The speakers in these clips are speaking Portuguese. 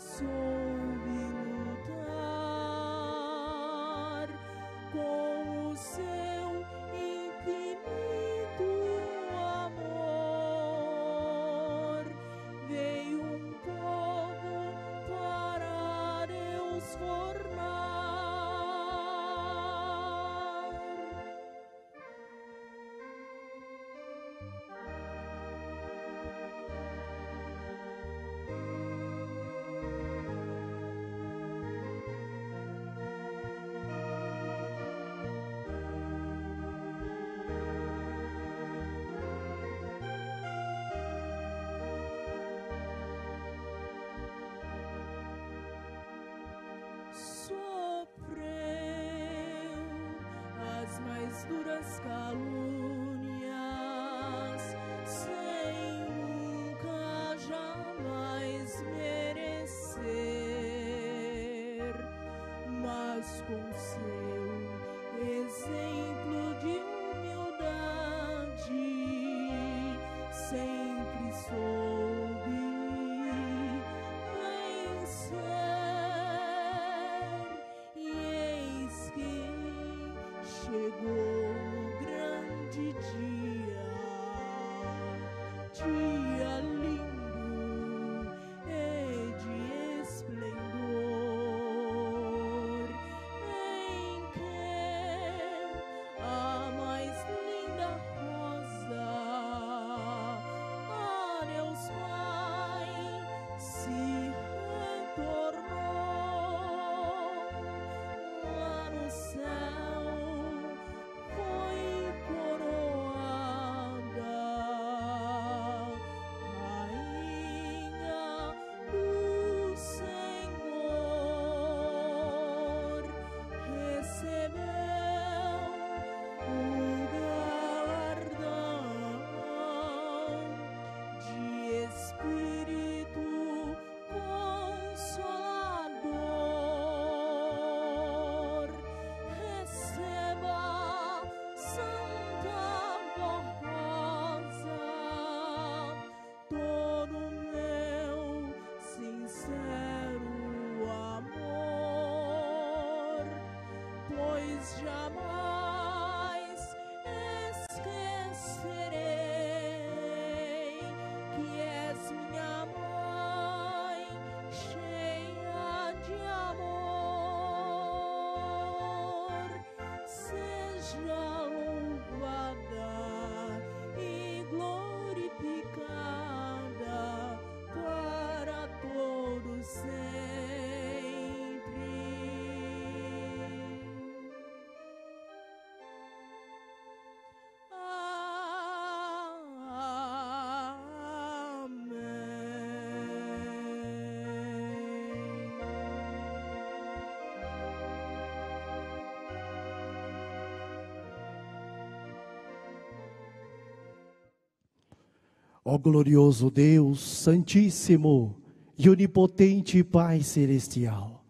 soube lutar com o seu infinito amor. Veio um povo para Deus formar. Sofreu as mais duras calúnias, sem nunca jamais merecer, mas com seu exemplo de humildade sempre soube vencer. E eis que chegou o grande dia, dia lindo e de esplendor, em que a mais linda rosa, a Deus Pai, se retornou. Lá no céu foi coroada, Rainha do Senhor, recebeu o galardão de Espírito Consolador. Receba, Santa Rosa, todo meu sincero amor, pois jamais esquecerei que és minha mãe, cheia de amor. Seja louvada e glorificada para todos sempre. Ó glorioso Deus, Santíssimo e Onipotente Pai Celestial,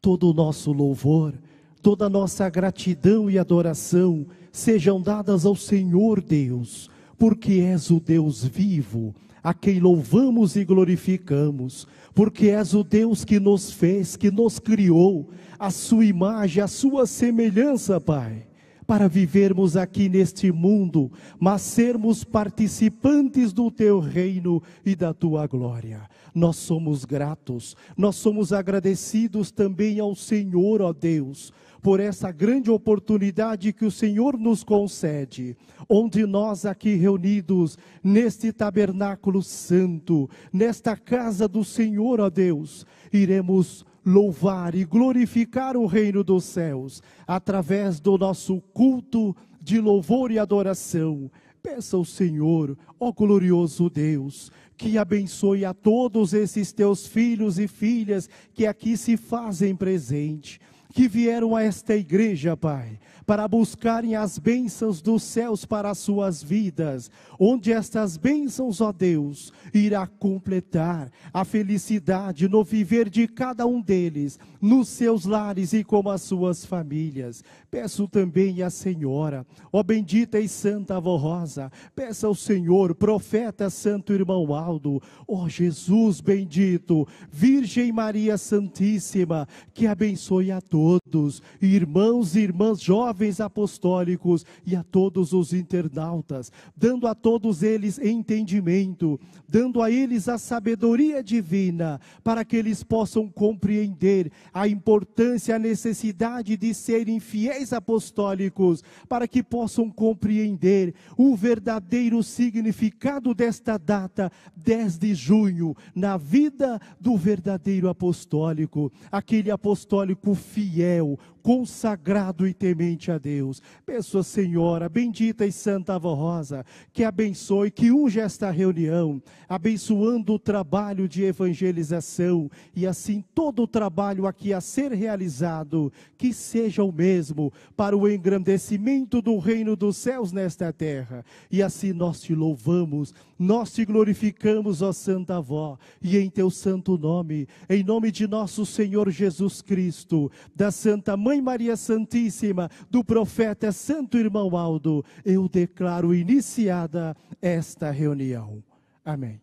todo o nosso louvor, toda a nossa gratidão e adoração sejam dadas ao Senhor Deus, porque és o Deus vivo, a quem louvamos e glorificamos, porque és o Deus que nos fez, que nos criou, a sua imagem, a sua semelhança, Pai, para vivermos aqui neste mundo, mas sermos participantes do Teu reino e da Tua glória. Nós somos gratos, nós somos agradecidos também ao Senhor, ó Deus, por essa grande oportunidade que o Senhor nos concede, onde nós aqui reunidos, neste tabernáculo santo, nesta casa do Senhor, ó Deus, iremos louvar e glorificar o reino dos céus, através do nosso culto de louvor e adoração. Peça ao Senhor, ó glorioso Deus, que abençoe a todos esses teus filhos e filhas que aqui se fazem presente, que vieram a esta igreja, Pai, para buscarem as bênçãos dos céus para as suas vidas, onde estas bênçãos, ó Deus, irá completar a felicidade no viver de cada um deles, nos seus lares e com as suas famílias. Peço também à Senhora, ó bendita e santa avó Rosa, peça ao Senhor, profeta santo irmão Aldo, ó Jesus bendito, Virgem Maria Santíssima, que abençoe a todos, irmãos e irmãs jovens apostólicos e a todos os internautas, dando a todos eles entendimento, dando a eles a sabedoria divina, para que eles possam compreender a importância, a necessidade de serem fiéis apostólicos, para que possam compreender o verdadeiro significado desta data, 10 de junho, na vida do verdadeiro apostólico, aquele apostólico fiel, consagrado e temente a Deus. Peço a Senhora, bendita e santa avó Rosa, que abençoe, que unja esta reunião, abençoando o trabalho de evangelização e assim todo o trabalho aqui a ser realizado, que seja o mesmo para o engrandecimento do reino dos céus nesta terra. E assim nós te louvamos, nós te glorificamos, ó Santa Avó, e em teu santo nome, em nome de nosso Senhor Jesus Cristo, da Santa Mãe Maria Santíssima, do profeta Santo Irmão Aldo, eu declaro iniciada esta reunião. Amém.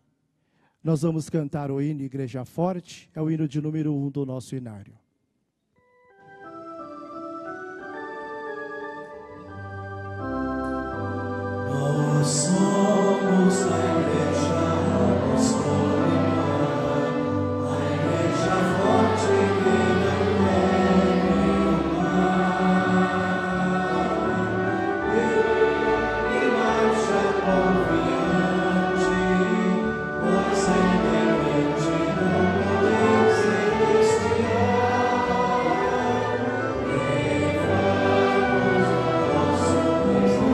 Nós vamos cantar o hino Igreja Forte, é o hino de número 1 do nosso inário. Nós somos a Igreja Apostólica, a Igreja Forte que não teme o mal, e marcha confiante, pois independente não podemos celestial, levamos o nosso resgate.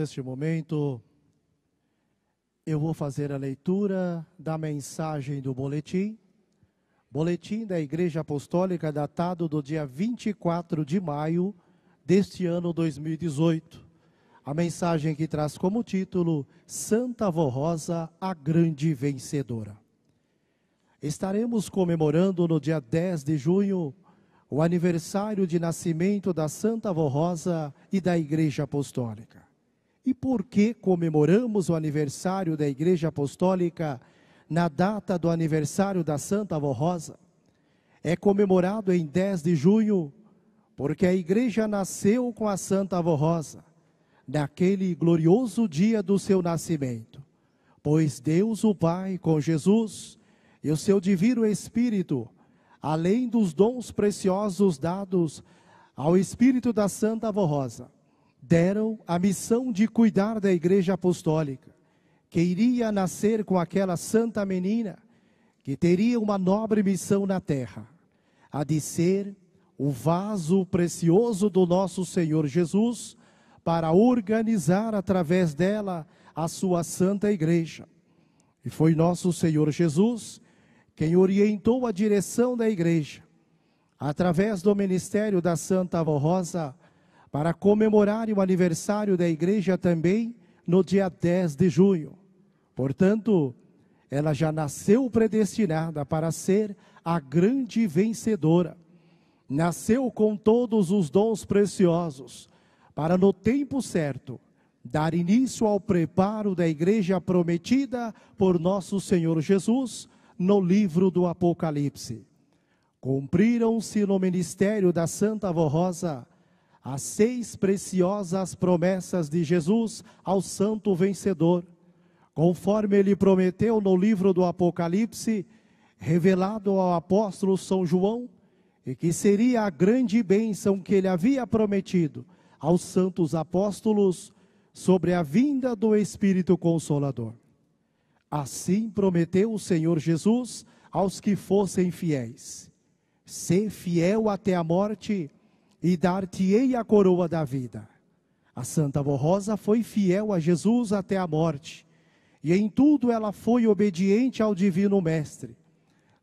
neste momento, eu vou fazer a leitura da mensagem do boletim da Igreja Apostólica, datado do dia 24 de maio deste ano 2018. A mensagem que traz como título, Santa Avó Rosa, a Grande Vencedora. Estaremos comemorando no dia 10 de junho o aniversário de nascimento da Santa Avó Rosa e da Igreja Apostólica. E por que comemoramos o aniversário da Igreja Apostólica na data do aniversário da Santa Avó Rosa? É comemorado em 10 de junho porque a Igreja nasceu com a Santa Avó Rosa, naquele glorioso dia do seu nascimento. Pois Deus o Pai, com Jesus e o seu Divino Espírito, além dos dons preciosos dados ao Espírito da Santa Avó Rosa, deram a missão de cuidar da Igreja Apostólica, que iria nascer com aquela santa menina, que teria uma nobre missão na terra, a de ser o vaso precioso do nosso Senhor Jesus, para organizar através dela a sua santa igreja. E foi nosso Senhor Jesus quem orientou a direção da igreja, através do ministério da Santa Avó Rosa, para comemorar o aniversário da igreja também no dia 10 de junho. Portanto, ela já nasceu predestinada para ser a grande vencedora. Nasceu com todos os dons preciosos, para no tempo certo, dar início ao preparo da igreja prometida por nosso Senhor Jesus no livro do Apocalipse. Cumpriram-se no ministério da Santa Avó Rosa as 6 preciosas promessas de Jesus ao santo vencedor, conforme ele prometeu no livro do Apocalipse, revelado ao apóstolo São João, e que seria a grande bênção que ele havia prometido aos santos apóstolos sobre a vinda do Espírito Consolador. Assim prometeu o Senhor Jesus aos que fossem fiéis: ser fiel até a morte e dar-te-ei a coroa da vida. A Santa Avó Rosa foi fiel a Jesus até a morte, e em tudo ela foi obediente ao Divino Mestre,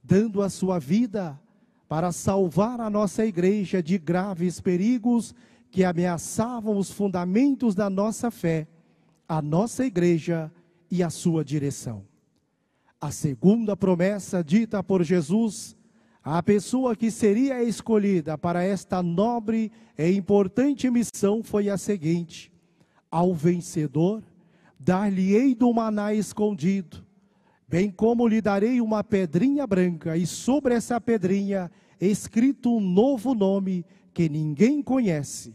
dando a sua vida para salvar a nossa igreja de graves perigos que ameaçavam os fundamentos da nossa fé, a nossa igreja e a sua direção. A segunda promessa dita por Jesus à pessoa que seria escolhida para esta nobre e importante missão foi a seguinte: ao vencedor, dar-lhe-ei do maná escondido, bem como lhe darei uma pedrinha branca, e sobre essa pedrinha escrito um novo nome que ninguém conhece,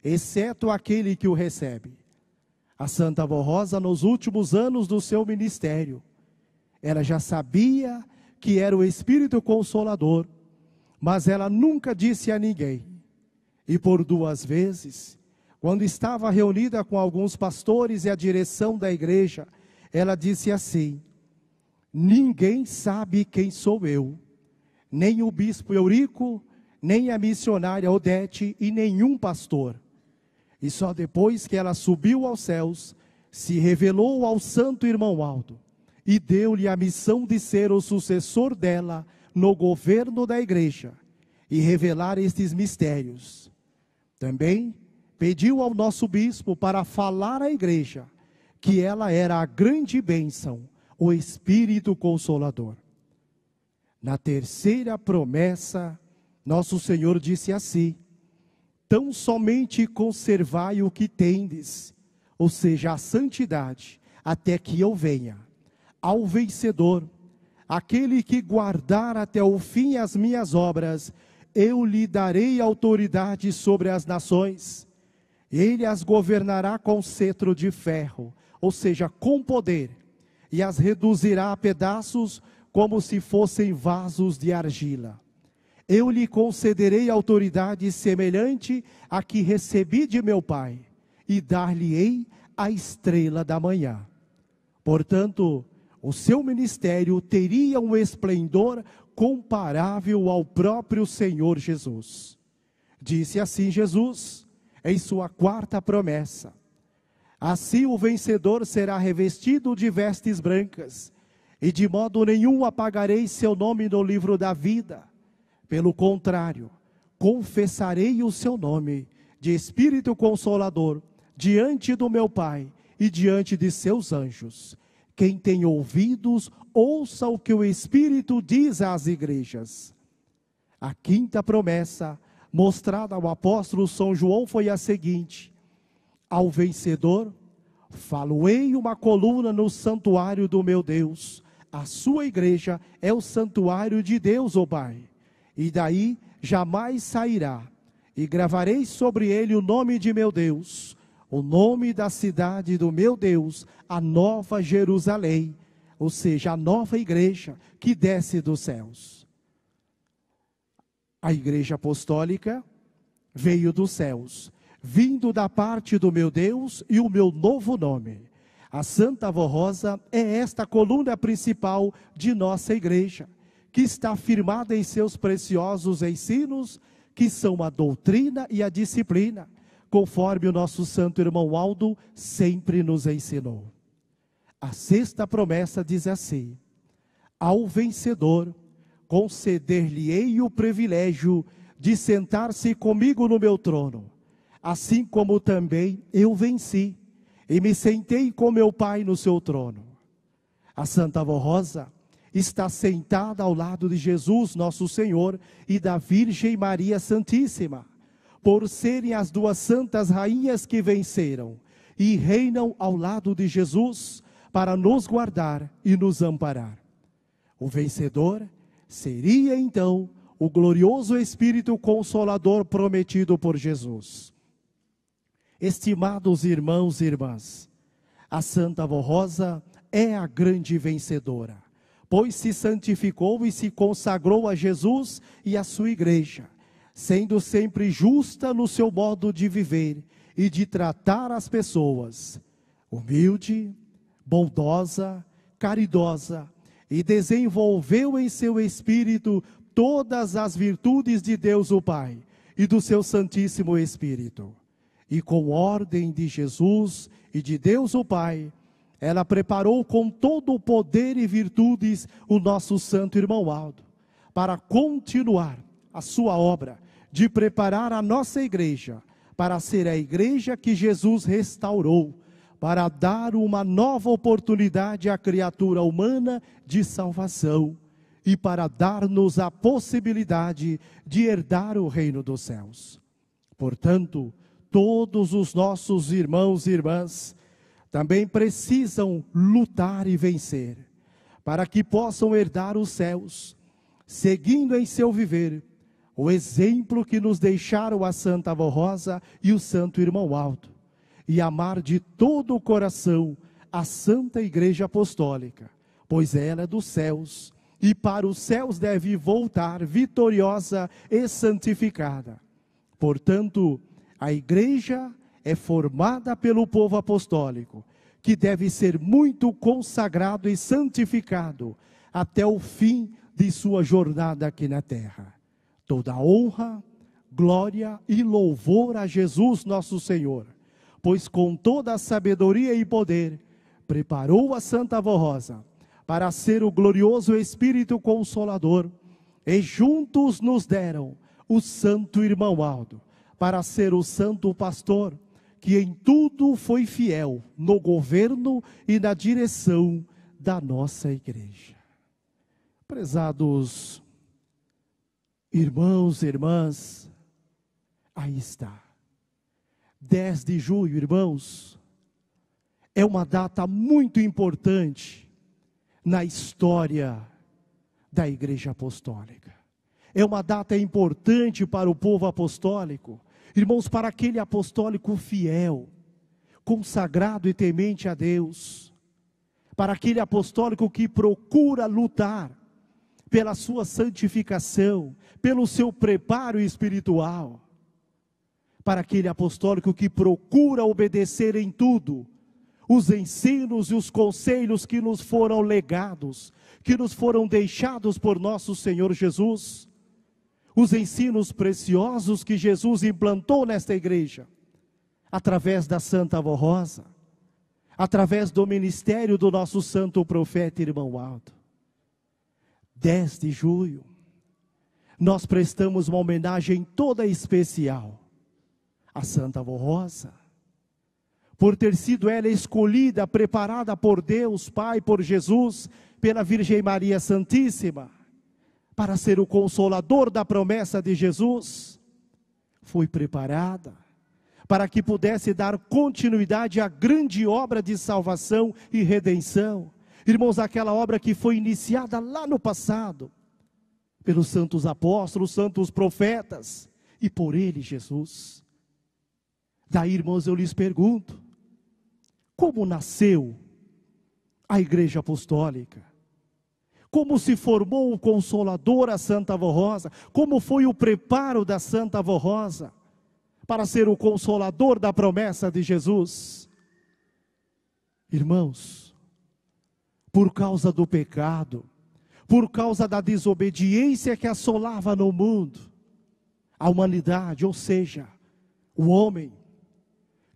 exceto aquele que o recebe. A Santa Avó Rosa, nos últimos anos do seu ministério, ela já sabia que era o Espírito Consolador, mas ela nunca disse a ninguém. E por 2 vezes, quando estava reunida com alguns pastores e a direção da igreja, ela disse assim: ninguém sabe quem sou eu, nem o bispo Eurico, nem a missionária Odete e nenhum pastor. E só depois que ela subiu aos céus, se revelou ao santo irmão Aldo e deu-lhe a missão de ser o sucessor dela no governo da igreja e revelar estes mistérios. Também pediu ao nosso bispo para falar à igreja que ela era a grande bênção, o Espírito Consolador. Na terceira promessa, nosso Senhor disse assim: tão somente conservai o que tendes, ou seja, a santidade, até que eu venha. Ao vencedor, aquele que guardar até o fim as minhas obras, eu lhe darei autoridade sobre as nações. Ele as governará com cetro de ferro, ou seja, com poder, e as reduzirá a pedaços como se fossem vasos de argila. Eu lhe concederei autoridade semelhante à que recebi de meu Pai, e dar-lhe-ei a estrela da manhã. Portanto, o seu ministério teria um esplendor comparável ao próprio Senhor Jesus. Disse assim Jesus, em sua quarta promessa: Assim o vencedor será revestido de vestes brancas, e de modo nenhum apagarei seu nome no livro da vida. Pelo contrário, confessarei o seu nome de Espírito Consolador diante do meu Pai e diante de seus anjos. Quem tem ouvidos, ouça o que o Espírito diz às igrejas. A quinta promessa mostrada ao apóstolo São João foi a seguinte: ao vencedor, falo-ei uma coluna no santuário do meu Deus. A sua igreja é o santuário de Deus, ó Pai, e daí jamais sairá. E gravarei sobre ele o nome de meu Deus, o nome da cidade do meu Deus, a nova Jerusalém, ou seja, a nova igreja que desce dos céus. A igreja apostólica veio dos céus, vindo da parte do meu Deus e o meu novo nome. A Santa Avó Rosa é esta coluna principal de nossa igreja, que está firmada em seus preciosos ensinos, que são a doutrina e a disciplina, conforme o nosso santo irmão Aldo sempre nos ensinou. A sexta promessa diz assim: ao vencedor conceder-lhe-ei o privilégio de sentar-se comigo no meu trono, assim como também eu venci e me sentei com meu Pai no seu trono. A Santa Avó Rosa está sentada ao lado de Jesus, nosso Senhor, e da Virgem Maria Santíssima, por serem as duas santas rainhas que venceram e reinam ao lado de Jesus para nos guardar e nos amparar. O vencedor seria então o glorioso Espírito Consolador prometido por Jesus. Estimados irmãos e irmãs, a Santa Avó Rosa é a grande vencedora, pois se santificou e se consagrou a Jesus e a sua igreja, sendo sempre justa no seu modo de viver e de tratar as pessoas, humilde, bondosa, caridosa, e desenvolveu em seu espírito todas as virtudes de Deus o Pai e do seu Santíssimo Espírito. E com ordem de Jesus e de Deus o Pai, ela preparou com todo o poder e virtudes o nosso santo irmão Aldo, para continuar a sua obra de preparar a nossa igreja, para ser a igreja que Jesus restaurou, para dar uma nova oportunidade à criatura humana de salvação e para dar-nos a possibilidade de herdar o reino dos céus. Portanto, todos os nossos irmãos e irmãs também precisam lutar e vencer, para que possam herdar os céus, seguindo em seu viver o exemplo que nos deixaram a Santa Avó Rosa e o Santo Irmão Aldo, e amar de todo o coração a Santa Igreja Apostólica, pois ela é dos céus, e para os céus deve voltar vitoriosa e santificada. Portanto, a igreja é formada pelo povo apostólico, que deve ser muito consagrado e santificado até o fim de sua jornada aqui na terra. Toda honra, glória e louvor a Jesus nosso Senhor, pois com toda a sabedoria e poder, preparou a Santa Avó Rosa para ser o glorioso Espírito Consolador, e juntos nos deram o Santo Irmão Aldo, para ser o Santo Pastor, que em tudo foi fiel no governo e na direção da nossa igreja. Prezados irmãos e irmãs, aí está. 10 de julho, irmãos, é uma data muito importante na história da Igreja Apostólica. É uma data importante para o povo apostólico, irmãos, para aquele apostólico fiel, consagrado e temente a Deus, para aquele apostólico que procura lutar pela sua santificação, pelo seu preparo espiritual, para aquele apostólico que procura obedecer em tudo os ensinos e os conselhos que nos foram legados, que nos foram deixados por nosso Senhor Jesus, os ensinos preciosos que Jesus implantou nesta igreja, através da Santa Avó Rosa, através do ministério do nosso santo profeta irmão Aldo. 10 de julho, nós prestamos uma homenagem toda especial à Santa Avó Rosa, por ter sido ela escolhida, preparada por Deus Pai, por Jesus, pela Virgem Maria Santíssima, para ser o consolador da promessa de Jesus. Foi preparada para que pudesse dar continuidade à grande obra de salvação e redenção. Irmãos, aquela obra que foi iniciada lá no passado, pelos santos apóstolos, santos profetas, e por ele, Jesus. Daí, irmãos, eu lhes pergunto, como nasceu a Igreja Apostólica? Como se formou o Consolador, a Santa Avó Rosa? Como foi o preparo da Santa Avó Rosa para ser o Consolador da promessa de Jesus? Irmãos, por causa do pecado, por causa da desobediência que assolava no mundo, a humanidade, ou seja, o homem,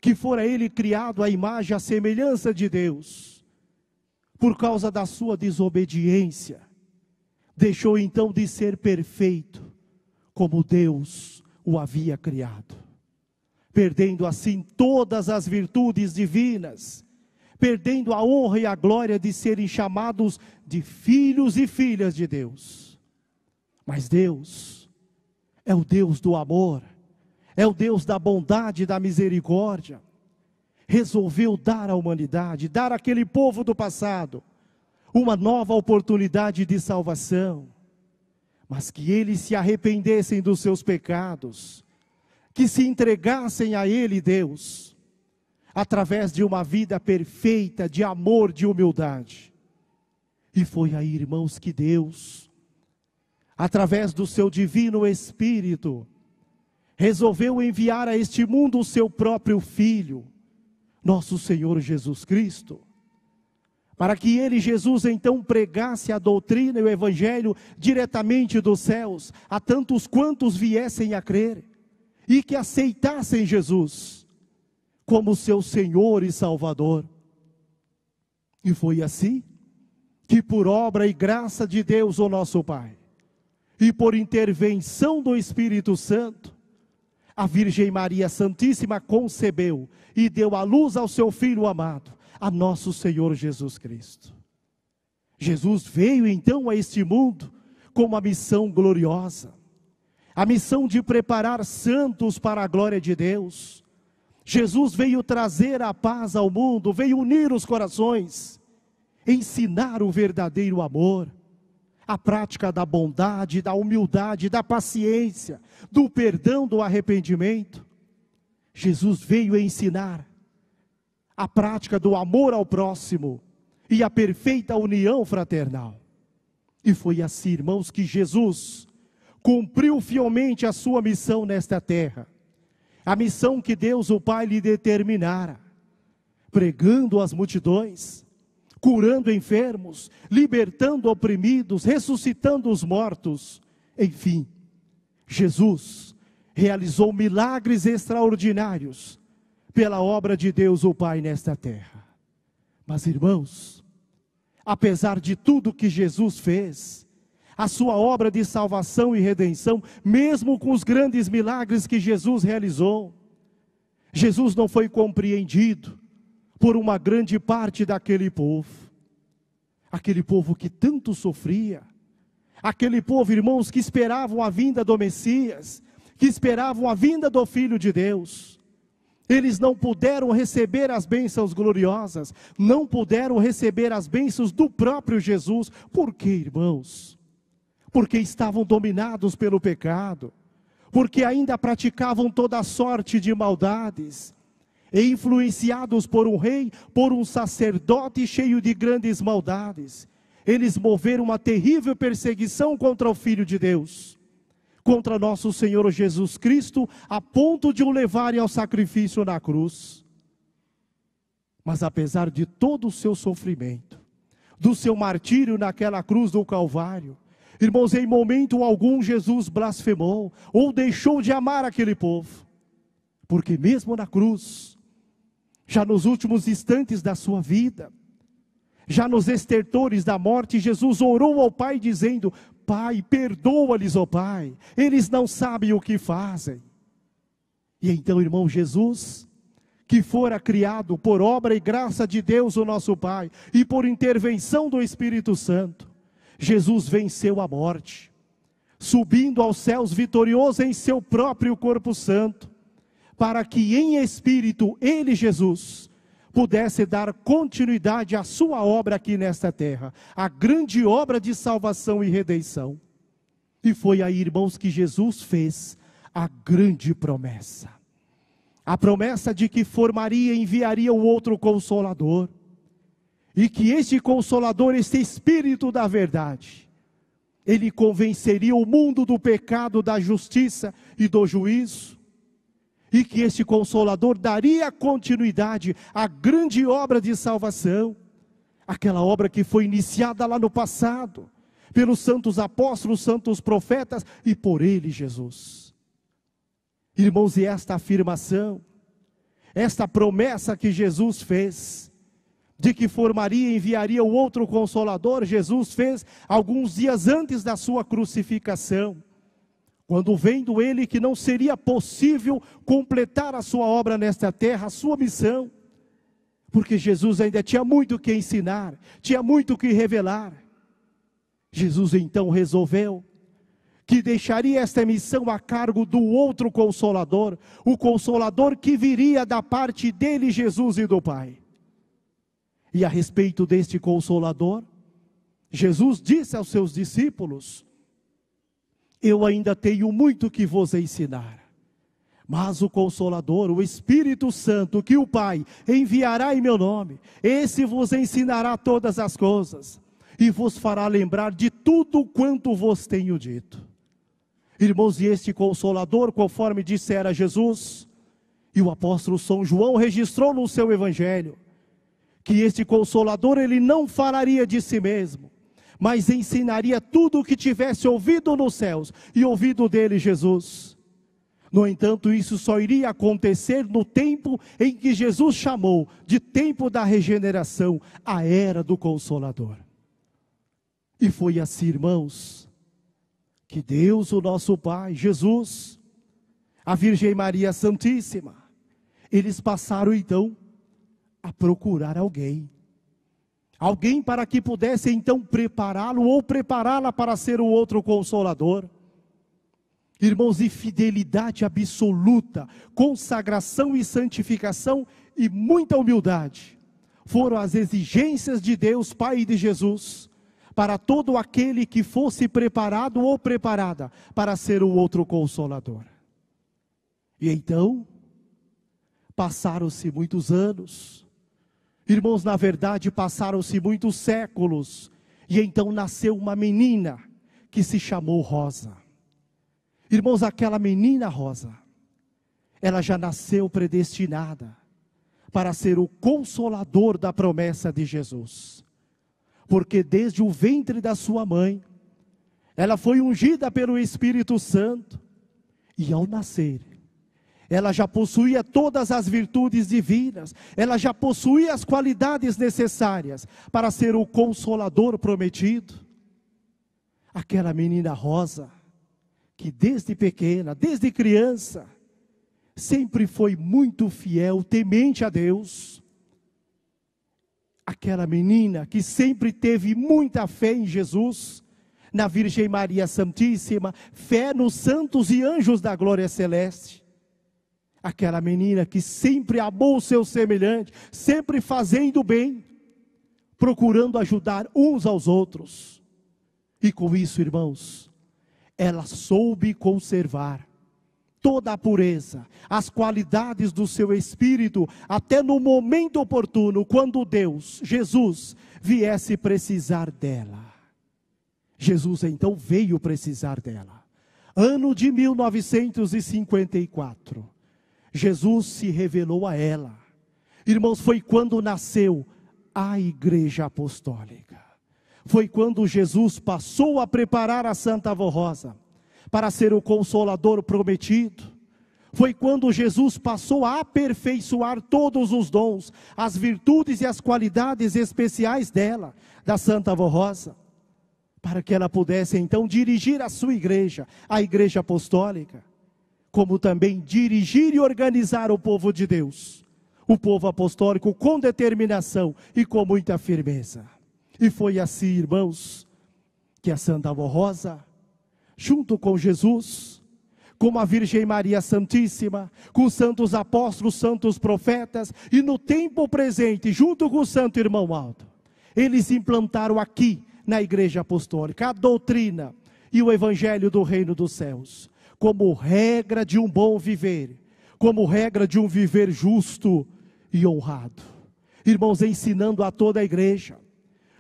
que fora ele criado à imagem e à semelhança de Deus, por causa da sua desobediência, deixou então de ser perfeito, como Deus o havia criado, perdendo assim todas as virtudes divinas, perdendo a honra e a glória de serem chamados de filhos e filhas de Deus. Mas Deus é o Deus do amor, é o Deus da bondade e da misericórdia. Resolveu dar à humanidade, dar àquele povo do passado, uma nova oportunidade de salvação, mas que eles se arrependessem dos seus pecados, que se entregassem a Ele, Deus, através de uma vida perfeita, de amor, de humildade. E foi aí, irmãos, que Deus, através do seu divino Espírito, resolveu enviar a este mundo o seu próprio Filho, nosso Senhor Jesus Cristo, para que ele, Jesus, então pregasse a doutrina e o Evangelho diretamente dos céus, a tantos quantos viessem a crer, e que aceitassem Jesus como seu Senhor e Salvador. E foi assim que, por obra e graça de Deus, o nosso Pai, e por intervenção do Espírito Santo, a Virgem Maria Santíssima concebeu e deu à luz ao seu Filho amado, a nosso Senhor Jesus Cristo. Jesus veio então a este mundo com uma missão gloriosa, a missão de preparar santos para a glória de Deus. Jesus veio trazer a paz ao mundo, veio unir os corações, ensinar o verdadeiro amor, a prática da bondade, da humildade, da paciência, do perdão, do arrependimento. Jesus veio ensinar a prática do amor ao próximo e a perfeita união fraternal. E foi assim, irmãos, que Jesus cumpriu fielmente a sua missão nesta terra, a missão que Deus o Pai lhe determinara, pregando às multidões, curando enfermos, libertando oprimidos, ressuscitando os mortos. Enfim, Jesus realizou milagres extraordinários pela obra de Deus o Pai nesta terra. Mas, irmãos, apesar de tudo que Jesus fez, a sua obra de salvação e redenção, mesmo com os grandes milagres que Jesus realizou, Jesus não foi compreendido por uma grande parte daquele povo. Aquele povo que tanto sofria, aquele povo, irmãos, que esperavam a vinda do Messias, que esperavam a vinda do Filho de Deus. Eles não puderam receber as bênçãos gloriosas, não puderam receber as bênçãos do próprio Jesus. Por quê, irmãos? Porque estavam dominados pelo pecado, porque ainda praticavam toda sorte de maldades, e influenciados por um rei, por um sacerdote cheio de grandes maldades, eles moveram uma terrível perseguição contra o Filho de Deus, contra nosso Senhor Jesus Cristo, a ponto de o levarem ao sacrifício na cruz. Mas apesar de todo o seu sofrimento, do seu martírio naquela cruz do Calvário, irmãos, em momento algum Jesus blasfemou, ou deixou de amar aquele povo, porque mesmo na cruz, Já nos últimos instantes da sua vida, já nos estertores da morte, Jesus orou ao Pai dizendo: Pai, perdoa-lhes, ó Pai, eles não sabem o que fazem. E então, irmão, Jesus, que fora criado por obra e graça de Deus, o nosso Pai, e por intervenção do Espírito Santo, Jesus venceu a morte, subindo aos céus vitorioso em seu próprio corpo santo, para que em espírito ele, Jesus, pudesse dar continuidade à sua obra aqui nesta terra, a grande obra de salvação e redenção. E foi aí, irmãos, que Jesus fez a grande promessa. A promessa de que formaria e enviaria um outro Consolador. E que este Consolador, este Espírito da verdade, ele convenceria o mundo do pecado, da justiça e do juízo. E que este Consolador daria continuidade à grande obra de salvação. Aquela obra que foi iniciada lá no passado, pelos santos apóstolos, santos profetas e por ele, Jesus. Irmãos, e esta afirmação, esta promessa que Jesus fez, de que formaria e enviaria o outro Consolador, Jesus fez alguns dias antes da sua crucificação, quando vendo ele que não seria possível completar a sua obra nesta terra, a sua missão, porque Jesus ainda tinha muito que ensinar, tinha muito que revelar. Jesus então resolveu que deixaria esta missão a cargo do outro Consolador, o Consolador que viria da parte dele, Jesus, e do Pai. E a respeito deste Consolador, Jesus disse aos seus discípulos: eu ainda tenho muito que vos ensinar, mas o Consolador, o Espírito Santo, que o Pai enviará em meu nome, esse vos ensinará todas as coisas, e vos fará lembrar de tudo quanto vos tenho dito. Irmãos, e este Consolador, conforme dissera Jesus, e o apóstolo São João registrou no seu Evangelho, que este Consolador, ele não falaria de si mesmo, mas ensinaria tudo o que tivesse ouvido nos céus, e ouvido dele, Jesus. No entanto, isso só iria acontecer no tempo em que Jesus chamou de tempo da regeneração, a era do Consolador. E foi assim, irmãos, que Deus, o nosso Pai, Jesus, a Virgem Maria Santíssima, eles passaram então a procurar alguém para que pudesse então prepará-lo ou prepará-la para ser o outro Consolador. Irmãos, e fidelidade absoluta, consagração e santificação e muita humildade foram as exigências de Deus, Pai, e de Jesus, para todo aquele que fosse preparado ou preparada para ser o outro Consolador. E então, passaram-se muitos anos, irmãos, na verdade passaram-se muitos séculos, e então nasceu uma menina que se chamou Rosa. Irmãos, aquela menina Rosa, ela já nasceu predestinada para ser o Consolador da promessa de Jesus. Porque desde o ventre da sua mãe, ela foi ungida pelo Espírito Santo, e ao nascer, ela já possuía todas as virtudes divinas, ela já possuía as qualidades necessárias para ser o Consolador prometido. Aquela menina Rosa, que desde pequena, desde criança, sempre foi muito fiel, temente a Deus. Aquela menina que sempre teve muita fé em Jesus, na Virgem Maria Santíssima, fé nos santos e anjos da glória celeste. Aquela menina que sempre amou o seu semelhante, sempre fazendo bem, procurando ajudar uns aos outros. E com isso, irmãos, ela soube conservar toda a pureza, as qualidades do seu espírito, até no momento oportuno, quando Deus, Jesus, viesse precisar dela. Jesus então veio precisar dela. Ano de 1954, Jesus se revelou a ela. Irmãos, foi quando nasceu a Igreja Apostólica. Foi quando Jesus passou a preparar a Santa Avó Rosa para ser o Consolador prometido. Foi quando Jesus passou a aperfeiçoar todos os dons, as virtudes e as qualidades especiais dela, da Santa Avó Rosa, para que ela pudesse então dirigir a sua igreja, a igreja apostólica, como também dirigir e organizar o povo de Deus, o povo apostólico com determinação e com muita firmeza. E foi assim, irmãos, que a Santa Avó Rosa, junto com Jesus, com a Virgem Maria Santíssima, com os santos apóstolos, santos profetas, e no tempo presente, junto com o Santo Irmão Aldo, eles implantaram aqui, na Igreja Apostólica, a doutrina e o Evangelho do Reino dos Céus, como regra de um bom viver, como regra de um viver justo e honrado. Irmãos, ensinando a toda a igreja,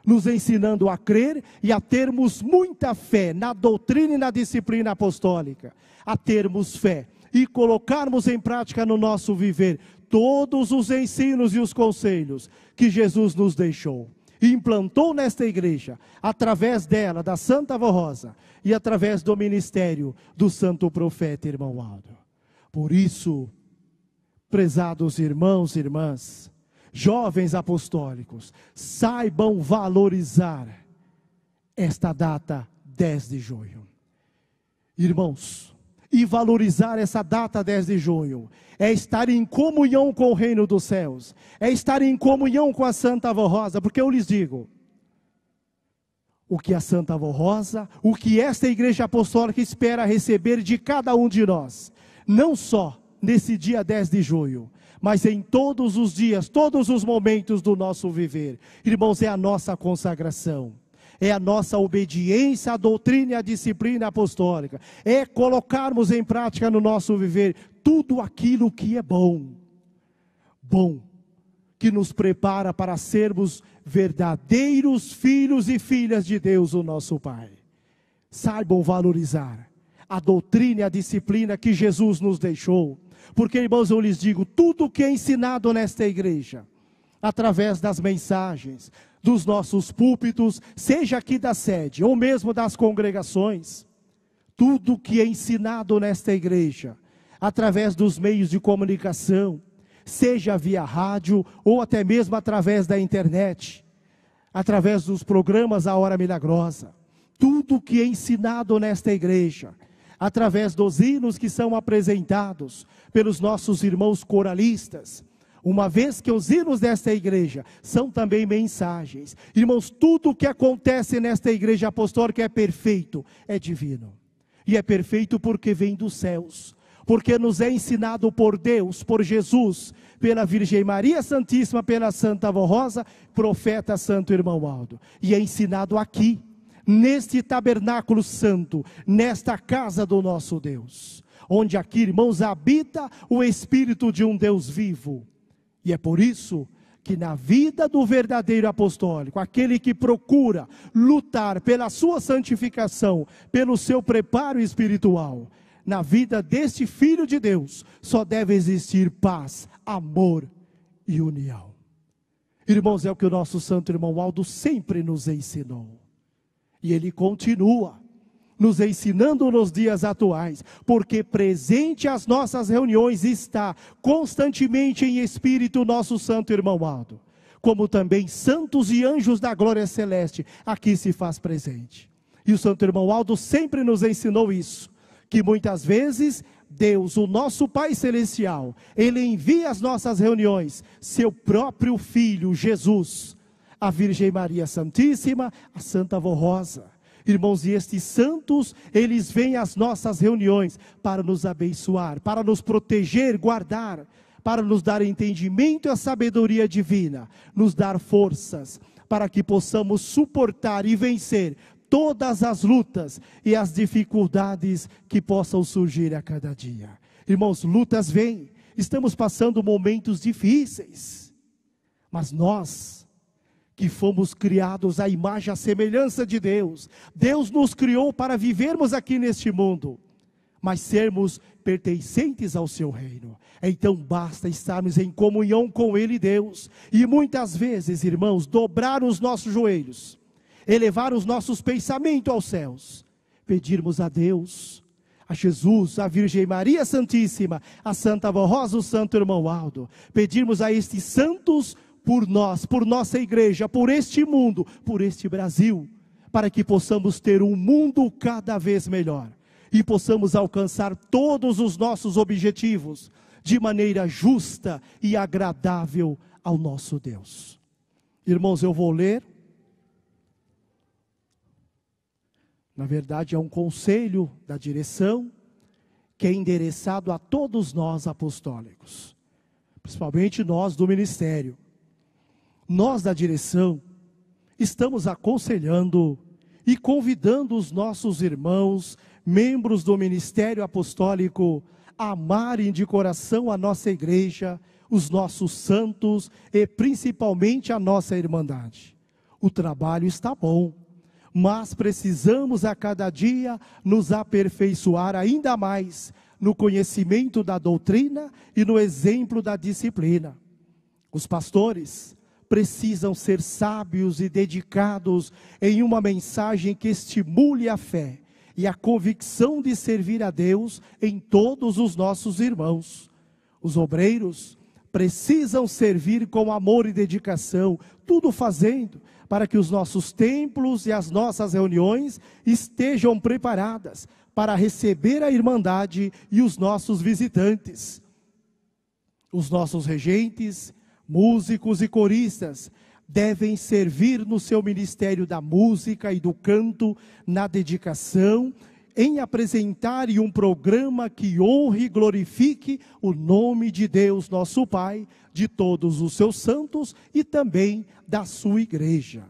nos ensinando a crer e a termos muita fé na doutrina e na disciplina apostólica, a termos fé e colocarmos em prática no nosso viver todos os ensinos e os conselhos que Jesus nos deixou e implantou nesta igreja, através dela, da Santa Avó Rosa, e através do ministério do Santo Profeta Irmão Aldo. Por isso, prezados irmãos e irmãs, jovens apostólicos, saibam valorizar esta data 10 de junho. Irmãos, e valorizar essa data 10 de junho é estar em comunhão com o reino dos céus, é estar em comunhão com a Santa Avó Rosa, porque eu lhes digo, o que a Santa Avó Rosa, o que esta igreja apostólica espera receber de cada um de nós, não só nesse dia 10 de junho, mas em todos os dias, todos os momentos do nosso viver. Irmãos, é a nossa consagração, é a nossa obediência à doutrina e à disciplina apostólica, é colocarmos em prática no nosso viver tudo aquilo que é bom, que nos prepara para sermos verdadeiros filhos e filhas de Deus, o nosso Pai. Saibam valorizar a doutrina e a disciplina que Jesus nos deixou, porque, irmãos, eu lhes digo, tudo que é ensinado nesta igreja, através das mensagens, dos nossos púlpitos, seja aqui da sede, ou mesmo das congregações, tudo que é ensinado nesta igreja, através dos meios de comunicação, seja via rádio, ou até mesmo através da internet, através dos programas A Hora Milagrosa, tudo que é ensinado nesta igreja, através dos hinos que são apresentados pelos nossos irmãos coralistas, uma vez que os hinos desta igreja são também mensagens. Irmãos, tudo o que acontece nesta igreja apostólica é perfeito, é divino. E é perfeito porque vem dos céus, porque nos é ensinado por Deus, por Jesus, pela Virgem Maria Santíssima, pela Santa Avó Rosa, profeta Santo Irmão Aldo. E é ensinado aqui, neste tabernáculo santo, nesta casa do nosso Deus, onde aqui, irmãos, habita o Espírito de um Deus vivo. E é por isso que na vida do verdadeiro apostólico, aquele que procura lutar pela sua santificação, pelo seu preparo espiritual, na vida deste Filho de Deus, só deve existir paz, amor e união. Irmãos, é o que o nosso Santo Irmão Aldo sempre nos ensinou. E ele continua nos ensinando nos dias atuais, porque presente às nossas reuniões está constantemente em espírito nosso Santo Irmão Aldo, como também santos e anjos da glória celeste aqui se faz presente. E o Santo Irmão Aldo sempre nos ensinou isso, que muitas vezes Deus, o nosso Pai Celestial, Ele envia às nossas reuniões seu próprio Filho, Jesus, a Virgem Maria Santíssima, a Santa Avó Rosa. Irmãos, e estes santos, eles vêm às nossas reuniões para nos abençoar, para nos proteger, guardar, para nos dar entendimento e a sabedoria divina, nos dar forças, para que possamos suportar e vencer todas as lutas e as dificuldades que possam surgir a cada dia. Irmãos, lutas vêm, estamos passando momentos difíceis, mas nós, que fomos criados à imagem e à semelhança de Deus, Deus nos criou para vivermos aqui neste mundo, mas sermos pertencentes ao seu reino. Então basta estarmos em comunhão com Ele, Deus, e muitas vezes, irmãos, dobrar os nossos joelhos, elevar os nossos pensamentos aos céus, pedirmos a Deus a Jesus, a Virgem Maria Santíssima, a Santa Avó Rosa, o Santo Irmão Aldo, pedirmos a estes santos por nós, por nossa igreja, por este mundo, por este Brasil, para que possamos ter um mundo cada vez melhor e possamos alcançar todos os nossos objetivos de maneira justa e agradável ao nosso Deus. Irmãos, eu vou ler. Na verdade, é um conselho da direção que é endereçado a todos nós apostólicos, principalmente nós do ministério. Nós da direção estamos aconselhando e convidando os nossos irmãos, membros do ministério apostólico, a amarem de coração a nossa igreja, os nossos santos e principalmente a nossa irmandade. O trabalho está bom, mas precisamos a cada dia nos aperfeiçoar ainda mais no conhecimento da doutrina e no exemplo da disciplina. Os pastores precisam ser sábios e dedicados em uma mensagem que estimule a fé e a convicção de servir a Deus em todos os nossos irmãos. Os obreiros precisam servir com amor e dedicação, tudo fazendo para que os nossos templos e as nossas reuniões estejam preparadas para receber a irmandade e os nossos visitantes. Os nossos regentes, músicos e coristas devem servir no seu ministério da música e do canto, na dedicação, em apresentar um programa que honre e glorifique o nome de Deus, nosso Pai, de todos os seus santos e também da sua igreja.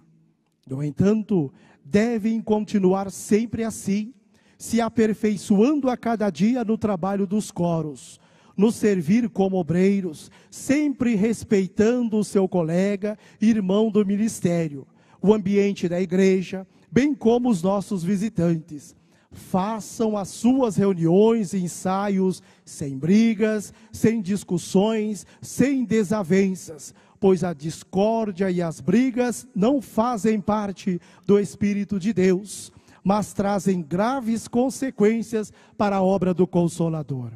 No entanto, devem continuar sempre assim, se aperfeiçoando a cada dia no trabalho dos coros, no servir como obreiros, sempre respeitando o seu colega, irmão do ministério, o ambiente da igreja, bem como os nossos visitantes. Façam as suas reuniões e ensaios sem brigas, sem discussões, sem desavenças, pois a discórdia e as brigas não fazem parte do Espírito de Deus, mas trazem graves consequências para a obra do Consolador.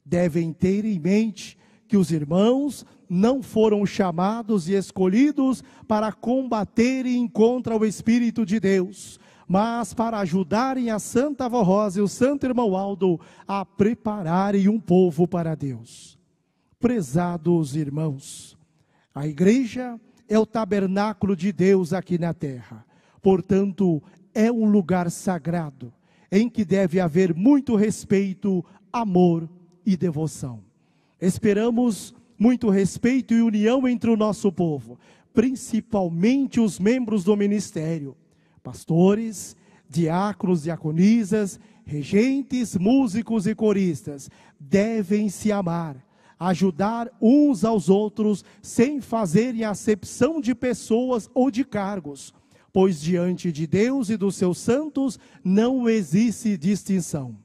Devem ter em mente que os irmãos não foram chamados e escolhidos para combaterem contra o Espírito de Deus, mas para ajudarem a Santa Avó Rosa e o Santo Irmão Aldo a prepararem um povo para Deus. Prezados irmãos, a igreja é o tabernáculo de Deus aqui na terra, portanto, é um lugar sagrado, em que deve haver muito respeito, amor e devoção. Esperamos muito respeito e união entre o nosso povo, principalmente os membros do ministério, pastores, diáconos, diaconisas, regentes, músicos e coristas, devem se amar, ajudar uns aos outros, sem fazerem acepção de pessoas ou de cargos, pois diante de Deus e dos seus santos não existe distinção.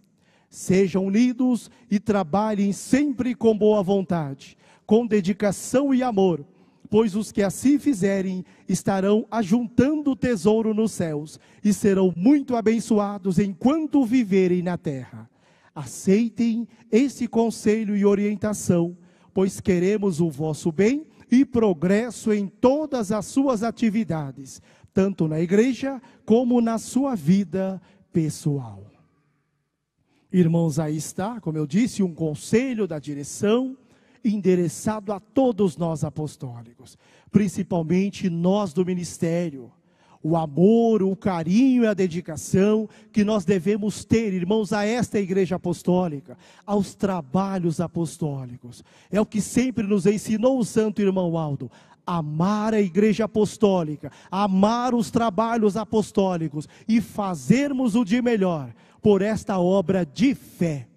Sejam unidos e trabalhem sempre com boa vontade, com dedicação e amor, pois os que assim fizerem estarão ajuntando tesouro nos céus e serão muito abençoados enquanto viverem na terra. Aceitem esse conselho e orientação, pois queremos o vosso bem e progresso em todas as suas atividades, tanto na igreja como na sua vida pessoal. Irmãos, aí está, como eu disse, um conselho da direção endereçado a todos nós apostólicos, principalmente nós do ministério. O amor, o carinho e a dedicação que nós devemos ter, irmãos, a esta igreja apostólica, aos trabalhos apostólicos. É o que sempre nos ensinou o Santo Irmão Aldo. Amar a igreja apostólica, amar os trabalhos apostólicos e fazermos o de melhor por esta obra de fé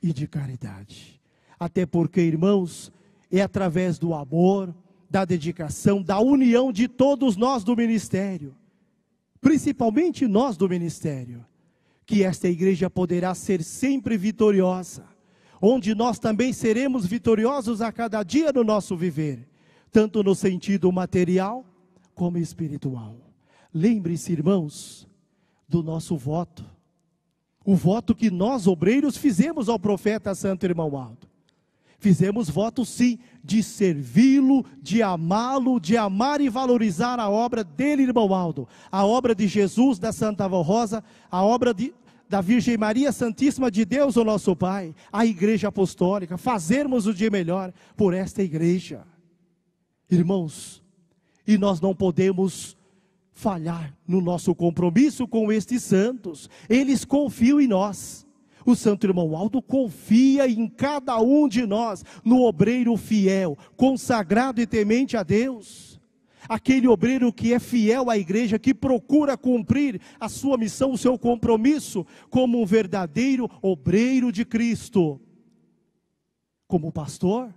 e de caridade. Até porque, irmãos, é através do amor, da dedicação, da união de todos nós do ministério, principalmente nós do ministério, que esta igreja poderá ser sempre vitoriosa, onde nós também seremos vitoriosos a cada dia no nosso viver, tanto no sentido material como espiritual. Lembre-se, irmãos, do nosso voto. O voto que nós, obreiros, fizemos ao profeta Santo Irmão Aldo. Fizemos voto sim, de servi-lo, de amá-lo, de amar e valorizar a obra dele, irmão Aldo. A obra de Jesus, da Santa Avó Rosa, a obra da Virgem Maria Santíssima de Deus, o nosso Pai, a Igreja Apostólica, fazermos o dia melhor por esta igreja. Irmãos, e nós não podemos falhar no nosso compromisso com estes santos. Eles confiam em nós. O Santo Irmão Aldo confia em cada um de nós, no obreiro fiel, consagrado e temente a Deus. Aquele obreiro que é fiel à igreja, que procura cumprir a sua missão, o seu compromisso, como um verdadeiro obreiro de Cristo. Como pastor,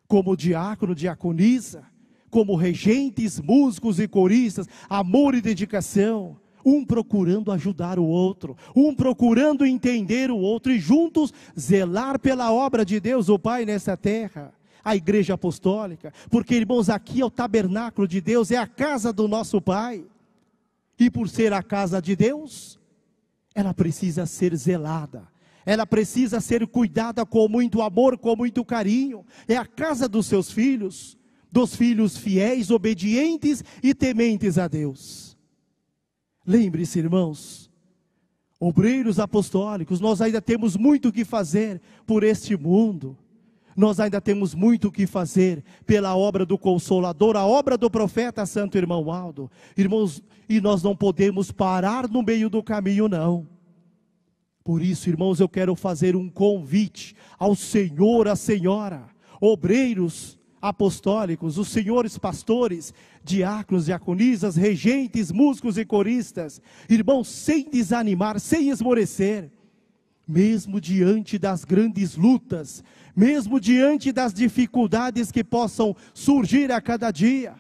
como diácono, diaconisa, como regentes, músicos e coristas, amor e dedicação, um procurando ajudar o outro, um procurando entender o outro e juntos zelar pela obra de Deus, o Pai, nessa terra, a Igreja Apostólica, porque, irmãos, aqui é o tabernáculo de Deus, é a casa do nosso Pai, e por ser a casa de Deus, ela precisa ser zelada, ela precisa ser cuidada com muito amor, com muito carinho, é a casa dos seus filhos, dos filhos fiéis, obedientes e tementes a Deus. Lembre-se, irmãos, obreiros apostólicos, nós ainda temos muito o que fazer por este mundo, nós ainda temos muito o que fazer pela obra do Consolador, a obra do profeta Santo Irmão Aldo, irmãos, e nós não podemos parar no meio do caminho, não. Por isso, irmãos, eu quero fazer um convite ao senhor, à senhora, obreiros apostólicos, os senhores pastores, diáconos, diaconisas, regentes, músicos e coristas, irmãos, sem desanimar, sem esmorecer, mesmo diante das grandes lutas, mesmo diante das dificuldades que possam surgir a cada dia,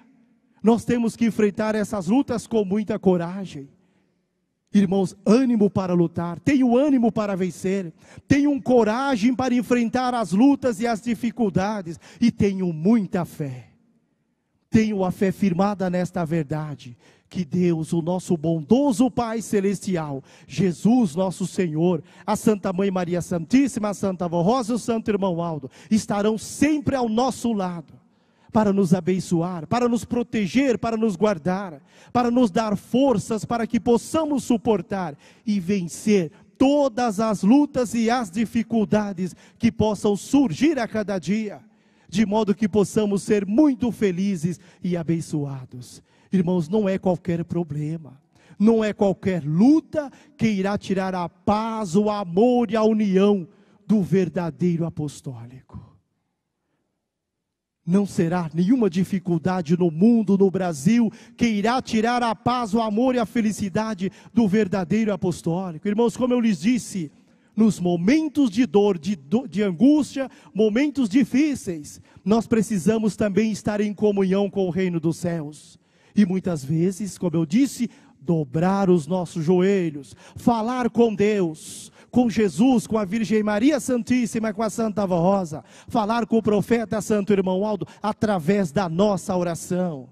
nós temos que enfrentar essas lutas com muita coragem. Irmãos, ânimo para lutar, tenham ânimo para vencer, tenham coragem para enfrentar as lutas e as dificuldades, e tenham muita fé. Tenham a fé firmada nesta verdade, que Deus, o nosso bondoso Pai Celestial, Jesus nosso Senhor, a Santa Mãe Maria Santíssima, a Santa Avó Rosa e o Santo Irmão Aldo, estarão sempre ao nosso lado, para nos abençoar, para nos proteger, para nos guardar, para nos dar forças para que possamos suportar e vencer todas as lutas e as dificuldades que possam surgir a cada dia, de modo que possamos ser muito felizes e abençoados. Irmãos, não é qualquer problema, não é qualquer luta que irá tirar a paz, o amor e a união do verdadeiro apostólico. Não será nenhuma dificuldade no mundo, no Brasil, que irá tirar a paz, o amor e a felicidade do verdadeiro apostólico. Irmãos, como eu lhes disse, nos momentos de dor, de angústia, momentos difíceis, nós precisamos também estar em comunhão com o reino dos céus. E muitas vezes, como eu disse, dobrar os nossos joelhos, falar com Deus, com Jesus, com a Virgem Maria Santíssima, com a Santa Avó Rosa, falar com o profeta Santo Irmão Aldo, através da nossa oração,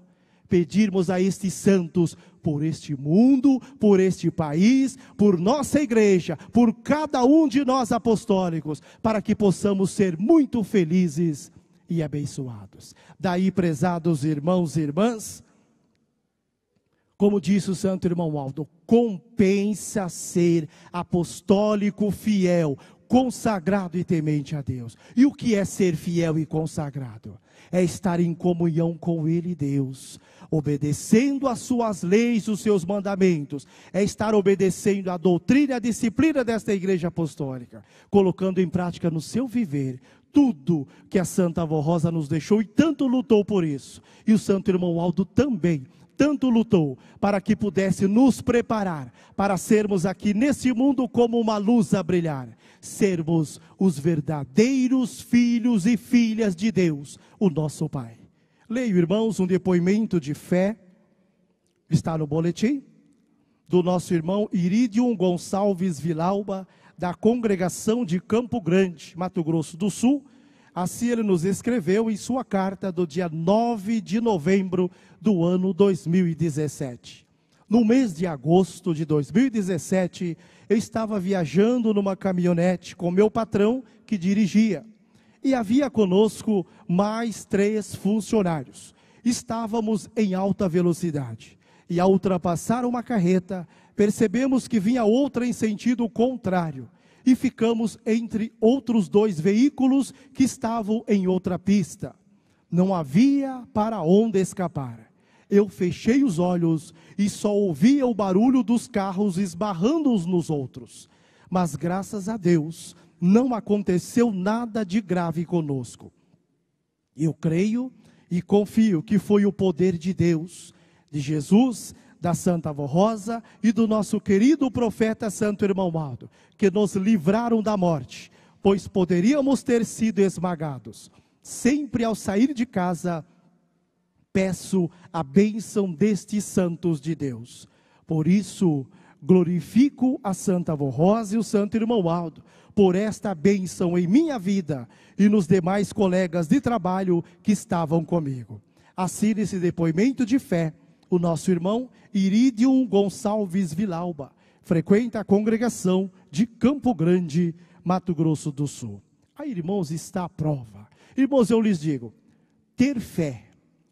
pedirmos a estes santos, por este mundo, por este país, por nossa igreja, por cada um de nós apostólicos, para que possamos ser muito felizes e abençoados. Daí, prezados irmãos e irmãs, como disse o Santo Irmão Aldo, compensa ser apostólico fiel, consagrado e temente a Deus. E o que é ser fiel e consagrado? É estar em comunhão com Ele, Deus, obedecendo às suas leis, os seus mandamentos, é estar obedecendo a doutrina, a disciplina desta igreja apostólica, colocando em prática no seu viver tudo que a Santa Avó Rosa nos deixou e tanto lutou por isso. E o Santo Irmão Aldo também tanto lutou para que pudesse nos preparar para sermos aqui nesse mundo como uma luz a brilhar, sermos os verdadeiros filhos e filhas de Deus, o nosso Pai. Leio, irmãos, um depoimento de fé, está no boletim, do nosso irmão Irídio Gonçalves Vilauba, da congregação de Campo Grande, Mato Grosso do Sul. Assim ele nos escreveu em sua carta do dia 9 de novembro do ano 2017. No mês de agosto de 2017, eu estava viajando numa caminhonete com meu patrão que dirigia. E havia conosco mais 3 funcionários. Estávamos em alta velocidade. E ao ultrapassar uma carreta, percebemos que vinha outra em sentido contrário. E ficamos entre outros 2 veículos que estavam em outra pista. Não havia para onde escapar. Eu fechei os olhos e só ouvia o barulho dos carros esbarrando uns nos outros. Mas graças a Deus, não aconteceu nada de grave conosco. Eu creio e confio que foi o poder de Deus, de Jesus, da Santa Avó Rosa e do nosso querido profeta Santo Irmão Aldo, que nos livraram da morte, pois poderíamos ter sido esmagados. Sempre ao sair de casa, peço a bênção destes santos de Deus. Por isso, glorifico a Santa Avó Rosa e o Santo Irmão Aldo, por esta bênção em minha vida e nos demais colegas de trabalho que estavam comigo. Assine esse depoimento de fé, o nosso irmão Irídio Gonçalves Vilauba, frequenta a congregação de Campo Grande, Mato Grosso do Sul. Aí, irmãos, está a prova. Irmãos, eu lhes digo, ter fé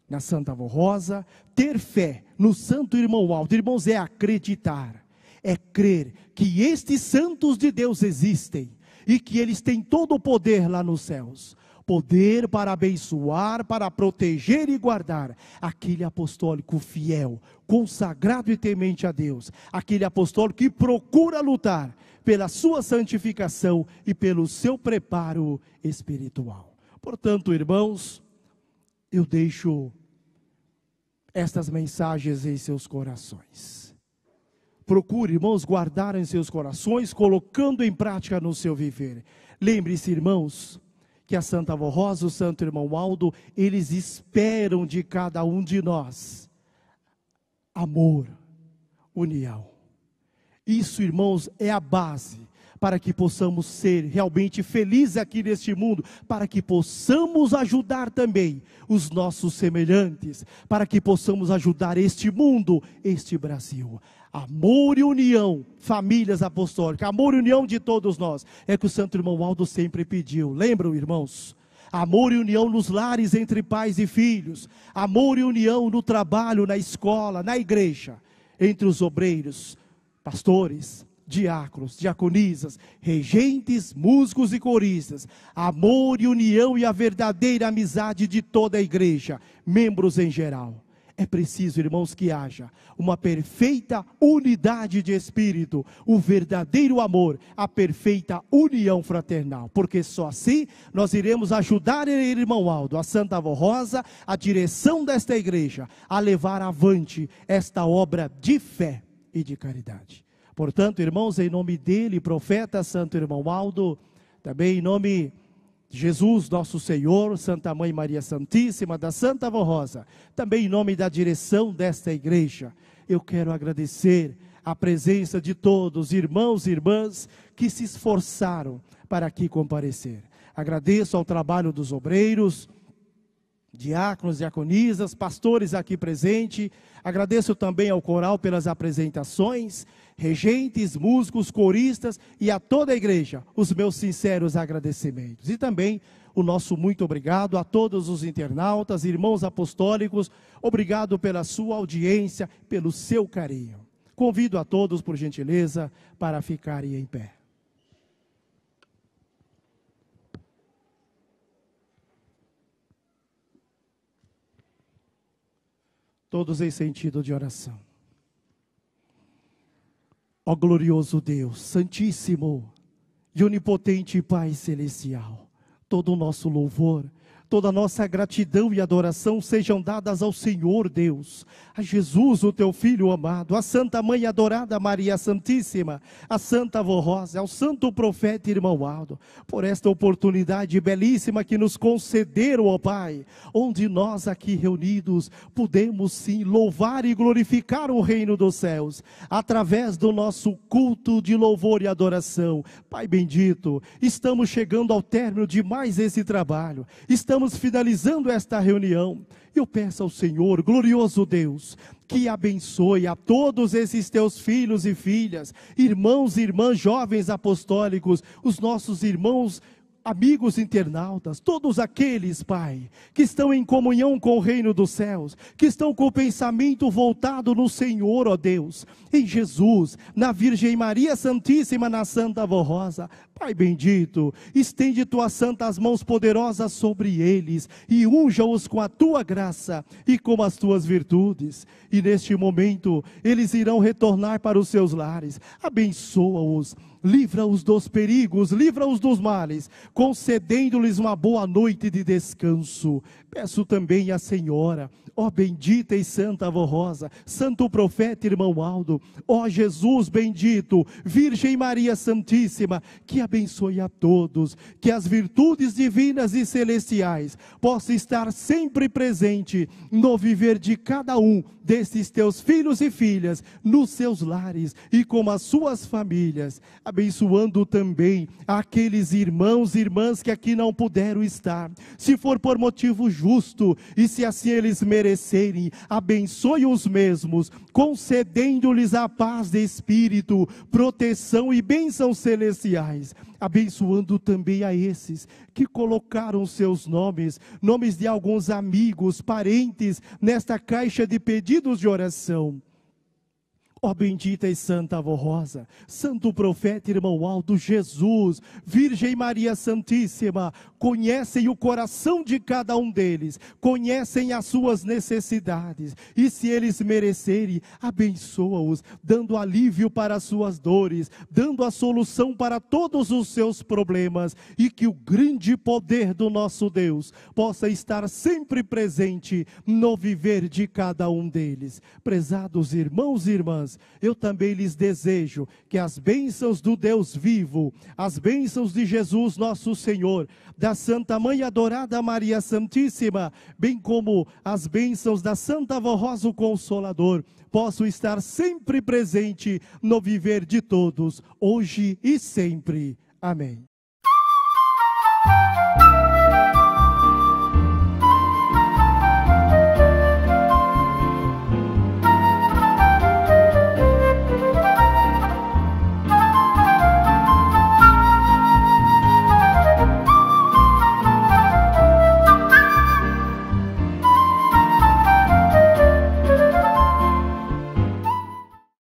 na Santa Avó Rosa, ter fé no Santo Irmão Aldo, irmãos, é acreditar, é crer que estes santos de Deus existem e que eles têm todo o poder lá nos céus. Poder para abençoar, para proteger e guardar aquele apostólico fiel, consagrado e temente a Deus, aquele apostólico que procura lutar pela sua santificação e pelo seu preparo espiritual. Portanto, irmãos, eu deixo estas mensagens em seus corações. Procure, irmãos, guardar em seus corações, colocando em prática no seu viver. Lembre-se, irmãos, que a Santa Avó Rosa, o Santo Irmão Aldo, eles esperam de cada um de nós amor, união. Isso, irmãos, é a base para que possamos ser realmente felizes aqui neste mundo, para que possamos ajudar também os nossos semelhantes, para que possamos ajudar este mundo, este Brasil. Amor e união, famílias apostólicas, amor e união de todos nós, é que o Santo Irmão Aldo sempre pediu. Lembram, irmãos? Amor e união nos lares entre pais e filhos, amor e união no trabalho, na escola, na igreja, entre os obreiros, pastores, diáconos, diaconisas, regentes, músicos e coristas, amor e união e a verdadeira amizade de toda a igreja, membros em geral. É preciso, irmãos, que haja uma perfeita unidade de espírito, o verdadeiro amor, a perfeita união fraternal, porque só assim nós iremos ajudar o irmão Aldo, a Santa Avó Rosa, a direção desta igreja, a levar avante esta obra de fé e de caridade. Portanto, irmãos, em nome dele, profeta Santo Irmão Aldo, também em nome de Jesus, nosso Senhor, Santa Mãe Maria Santíssima, da Santa Avó Rosa, também em nome da direção desta igreja, eu quero agradecer a presença de todos, irmãos e irmãs, que se esforçaram para aqui comparecer. Agradeço ao trabalho dos obreiros, diáconos, diaconisas, pastores aqui presentes. Agradeço também ao coral pelas apresentações, regentes, músicos, coristas e a toda a igreja, os meus sinceros agradecimentos. E também o nosso muito obrigado a todos os internautas, irmãos apostólicos, obrigado pela sua audiência, pelo seu carinho. Convido a todos, por gentileza, para ficarem em pé. Todos em sentido de oração. Ó glorioso Deus, Santíssimo e Onipotente Pai Celestial, todo o nosso louvor, toda a nossa gratidão e adoração sejam dadas ao Senhor Deus, a Jesus, o teu Filho amado, a Santa Mãe adorada Maria Santíssima, a Santa Avó Rosa, ao Santo Profeta Irmão Aldo, por esta oportunidade belíssima que nos concederam, ó Pai, onde nós aqui reunidos podemos sim louvar e glorificar o reino dos céus, através do nosso culto de louvor e adoração. Pai bendito, estamos chegando ao término de mais esse trabalho, estamos estamos finalizando esta reunião. Eu peço ao Senhor, glorioso Deus, que abençoe a todos esses teus filhos e filhas, irmãos e irmãs jovens apostólicos, os nossos irmãos amigos internautas, todos aqueles, Pai, que estão em comunhão com o reino dos céus, que estão com o pensamento voltado no Senhor, ó Deus, em Jesus, na Virgem Maria Santíssima, na Santa Avó Rosa. Pai bendito, estende tuas santas mãos poderosas sobre eles e unja-os com a tua graça e com as tuas virtudes. E neste momento, eles irão retornar para os seus lares. Abençoa-os, livra-os dos perigos, livra-os dos males, concedendo-lhes uma boa noite de descanso. Peço também à Senhora, ó bendita e santa Avó Rosa, santo profeta irmão Aldo, ó Jesus bendito, Virgem Maria Santíssima, que abençoe a todos, que as virtudes divinas e celestiais possam estar sempre presente no viver de cada um desses teus filhos e filhas, nos seus lares e com as suas famílias, abençoando também aqueles irmãos e irmãs que aqui não puderam estar, se for por motivo justo e se assim eles merecerem, abençoe os mesmos, concedendo-lhes a paz de espírito, proteção e bênçãos celestiais, abençoando também a esses que colocaram seus nomes, nomes de alguns amigos, parentes, nesta caixa de pedidos de oração. Ó bendita e santa Avó Rosa, santo profeta irmão Aldo, Jesus, Virgem Maria Santíssima, conhecem o coração de cada um deles, conhecem as suas necessidades, e se eles merecerem, abençoa-os, dando alívio para as suas dores, dando a solução para todos os seus problemas, e que o grande poder do nosso Deus possa estar sempre presente no viver de cada um deles. Prezados irmãos e irmãs, eu também lhes desejo que as bênçãos do Deus vivo, as bênçãos de Jesus nosso Senhor, da Santa Mãe adorada Maria Santíssima, bem como as bênçãos da Santa Avó Rosa o Consolador, possam estar sempre presente no viver de todos, hoje e sempre. Amém.